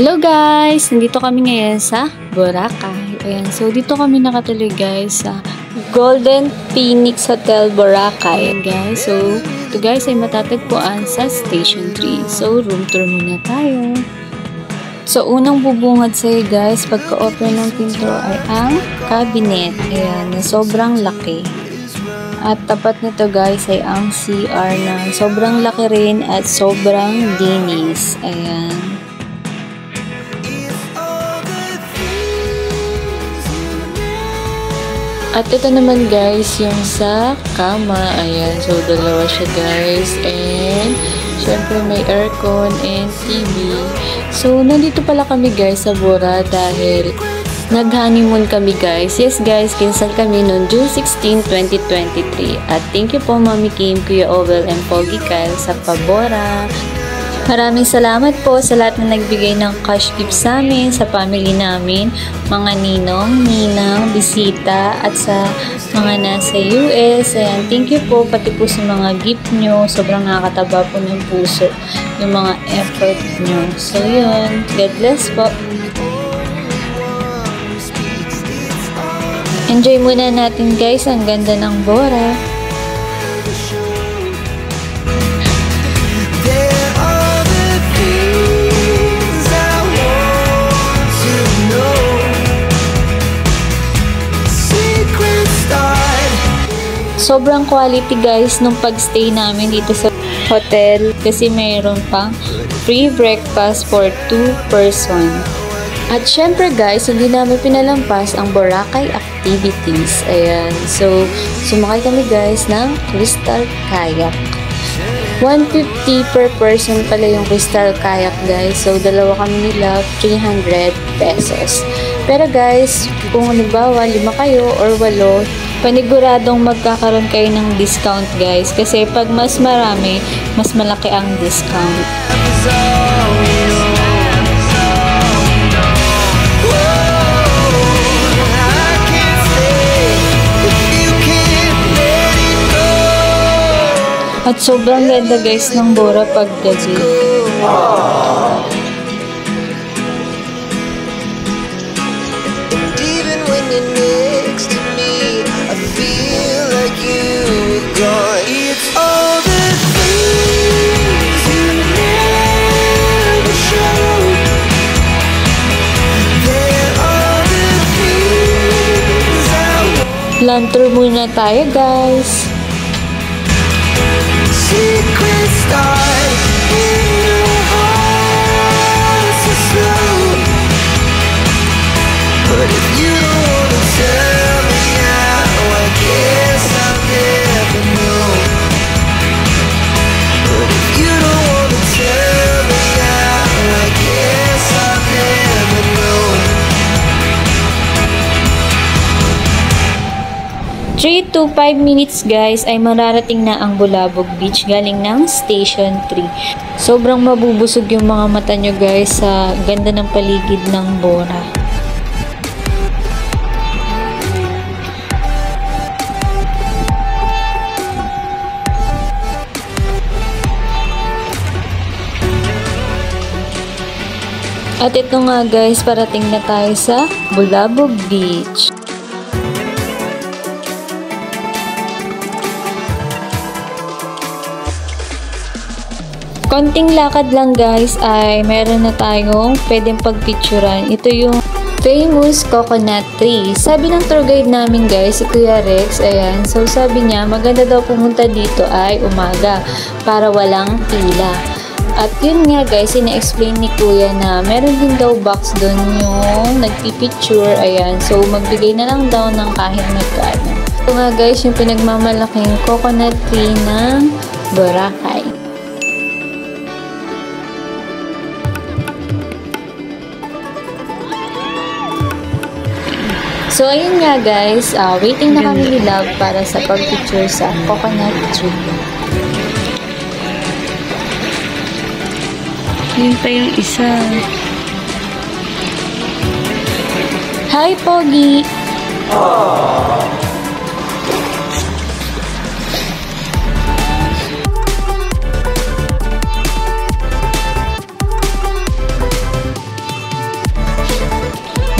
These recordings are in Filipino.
Hello guys! Nandito kami ngayon sa Boracay. Ayan, so dito kami nakatuloy guys sa Golden Phoenix Hotel Boracay. Ayan guys, so ito guys ay matatagpuan sa Station 3. So room tour muna tayo. So unang bubungad sa'yo guys, pagka-open ng pinto ay ang cabinet. Ayan, na sobrang laki. At tapat nito guys ay ang CR na sobrang laki rin at sobrang linis. Ayan. At ito naman guys, yung sa kama. Ayan, so dalawa siya guys. And syempre may aircon and TV. So nandito pala kami guys sa Bora dahil nag-honeymoon kami guys. Yes guys, kinsal kami noong June 16, 2023. At thank you po Mami Kim, Kuya Ovel, and Pogi Kyle sa Pabora. Maraming salamat po sa lahat na nagbigay ng cash gift sa amin, sa family namin, mga ninong, ninang, bisita, at sa mga nasa US. Ayan, thank you po, pati po sa mga gift nyo. Sobrang nakakataba po ng puso yung mga effort nyo. So yun, God bless po. Enjoy muna natin guys, ang ganda ng Bora. Sobrang quality guys nung pagstay namin dito sa hotel kasi mayroon pang free breakfast for 2 person. At syempre guys, hindi namin pinalampas ang Boracay activities. Ayan, so sumakay kami guys ng Crystal Kayak. 150 per person pala yung Crystal Kayak guys. So dalawa kami nila, 300 pesos. Pero guys, kung halimbawa 5 kayo or 8, paniguradong magkakaroon kayo ng discount guys. Kasi pag mas marami, mas malaki ang discount. At sobrang ganda guys ng Bora pag gabi. Land tour muna tayo guys. Secret start in your heart so slow. But if you don't wanna tell me now, I guess I'll never know. But if you don't wanna tell me now, I guess I'll never know. 3 to 5 minutes guys ay mararating na ang Bulabog Beach galing ng Station 3. Sobrang mabubusog yung mga mata nyo guys sa ganda ng paligid ng Bora. At ito nga guys, parating na tayo sa Bulabog Beach. Konting lakad lang guys ay meron na tayong pwedeng pagpicturan. Ito yung famous coconut tree. Sabi ng tour guide namin guys, si Kuya Rex, ayan. So sabi niya maganda daw pumunta dito ay umaga para walang pila. At yun nga guys, ina-explain ni Kuya na meron din daw box doon yung nagpipicture. Ayan, so magbigay na lang daw ng kahit magkano. Ito nga guys, yung pinagmamalaking coconut tree ng Boracay. So, ayun nga guys, waiting na kami ni Love para sa pag-picture sa coconut tree. Yun pa yung isa. Hi, Pogi!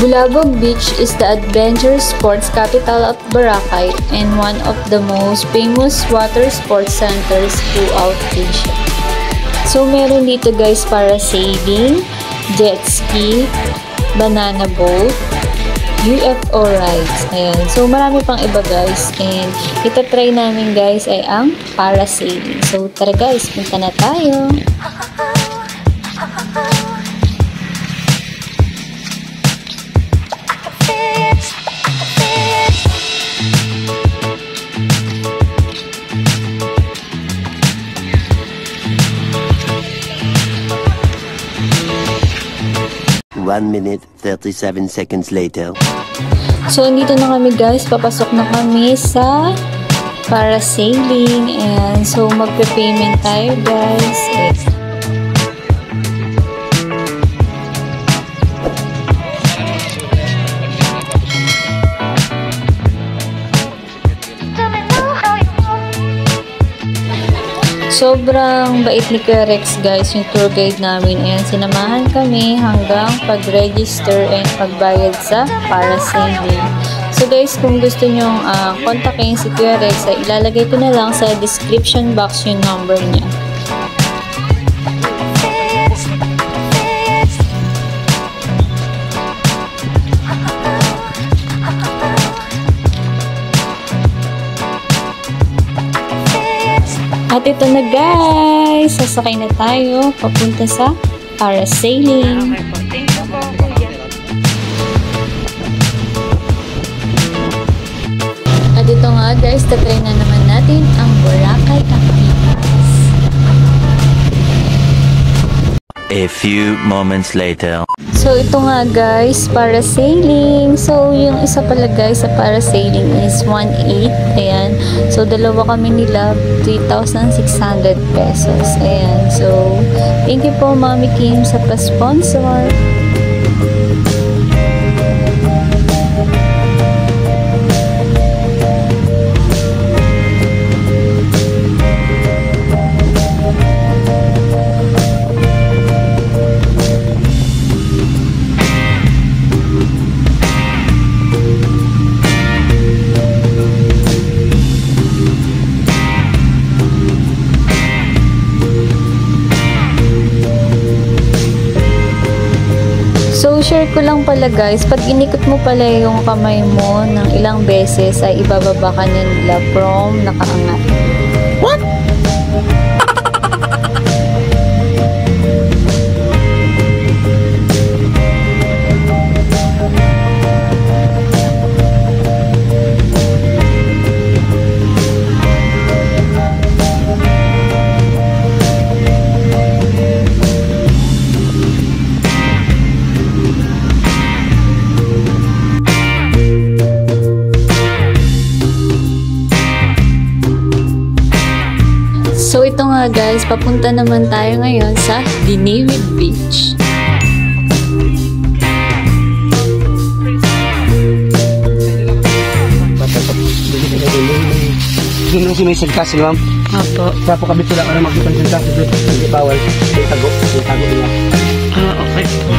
Bulabog Beach is the adventure sports capital of Boracay and one of the most famous water sports centers throughout Asia. So, meron dito guys para sailing, jet ski, banana boat, UFO rides. Ayan. So, marami pang iba guys. And itatry namin guys ay ang parasailing. So, tara guys, punta na tayo. 1 minute, 37 seconds later. So, andito na kami guys. Papasok na kami sa parasailing. And so, magpe-payment tayo guys. Sobrang bait ni Kuya Rex guys, yung tour guide namin. Ayan, sinamahan kami hanggang pag-register and pagbayad sa parasailing. So guys, kung gusto nyong kontakin si Kuya Rex, ay ilalagay ko na lang sa description box yung number niya. At ito na guys, sasakay na tayo papunta sa parasailing. At ito nga guys, tatry na naman natin ang Boracay Activities. A few moments later. So ito nga guys, parasailing. So yung isa pala guys sa parasailing is 1.8. Ayan. So dalawa kami nila, 3,600 pesos. Ayan. So thank you po Mami Kim sa pa-sponsor. So, share ko lang pala guys, pag inikot mo pala yung kamay mo ng ilang beses ay ibababa ka nila from nakaangat. What? So ito nga guys, papunta naman tayo ngayon sa Diniwid Beach. Doon si may silkas, ma'am. Apo. Kaya po kami pula para magkipang silkas. Hindi bawal. Hindi tago. Hindi tago nila. Okay po.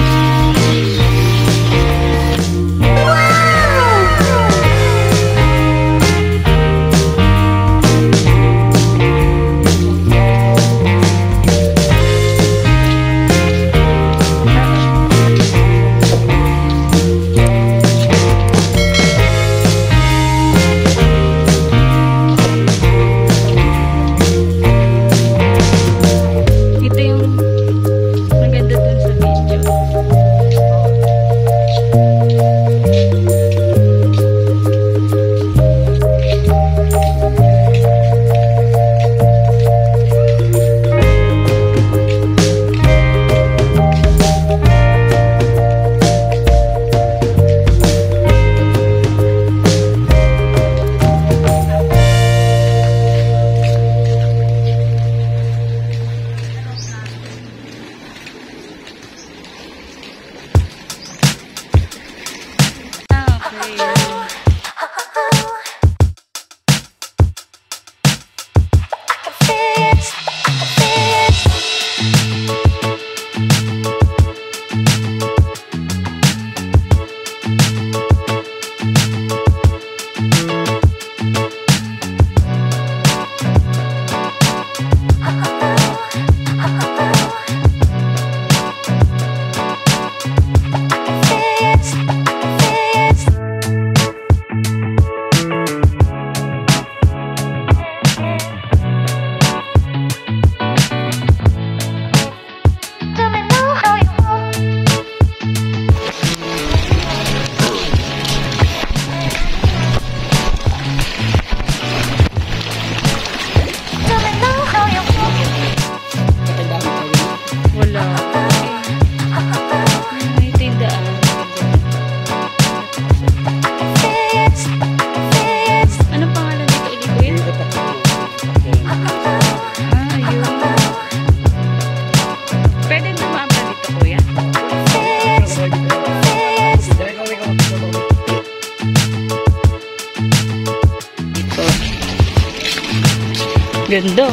Ganda.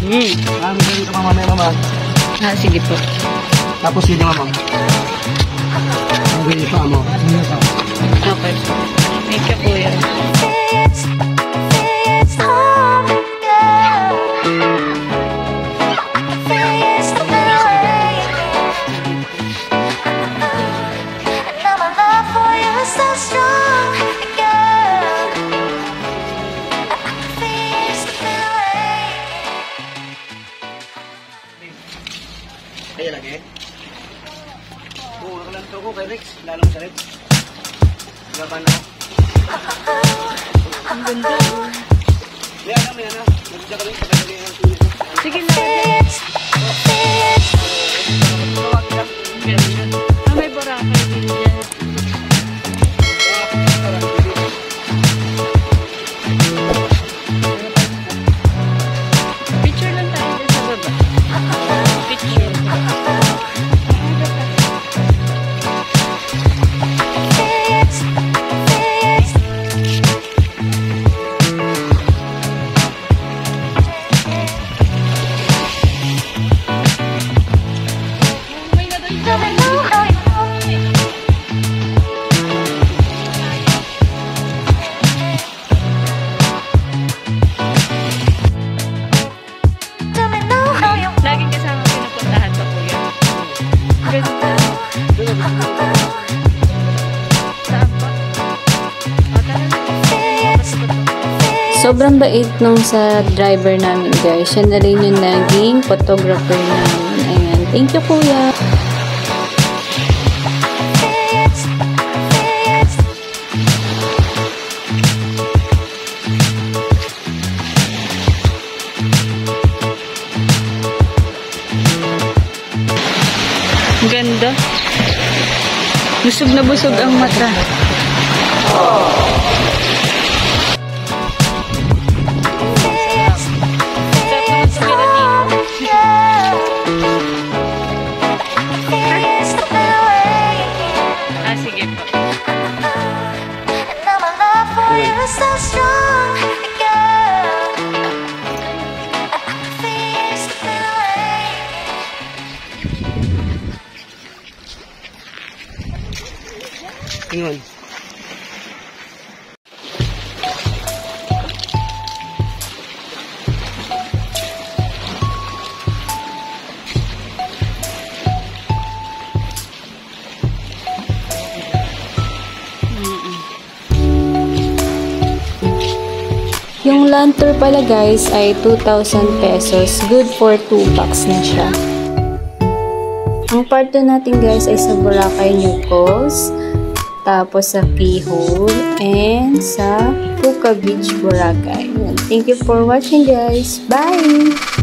Magaling ka mamaya, mama. Sige po. Tapos yun yung mama. Magaling pa mo. Okay. Thank you, kuya. Kaya lagi. Oo, nakalanto ko kay Rex. Lalong sa Rex. Gaban ako. Ang ganda. Yan na, yan na. Nagdya ka rin. Pagkagaling ang tuloy. Sige na. Ganda. May Boracay din dyan. Picture lang tayo dyan sa baba. Picture. Laging kasama pinupuntahan sa kuya. Ganda. Saan pa? Sobrang bait nung sa driver namin, guys. Siya na rin yung naging photographer namin. Ayan. Thank you, kuya. Ganda. Busog na busog ang mata. Sige po. Ingon. Yung land tour pala, guys, ay 2,000 pesos. Good for 2 packs na siya. Ang part 2 natin, guys, ay sa Boracay New Coast, tapos sa Keyhole, and sa Puka Beach, Boracay. Thank you for watching, guys. Bye!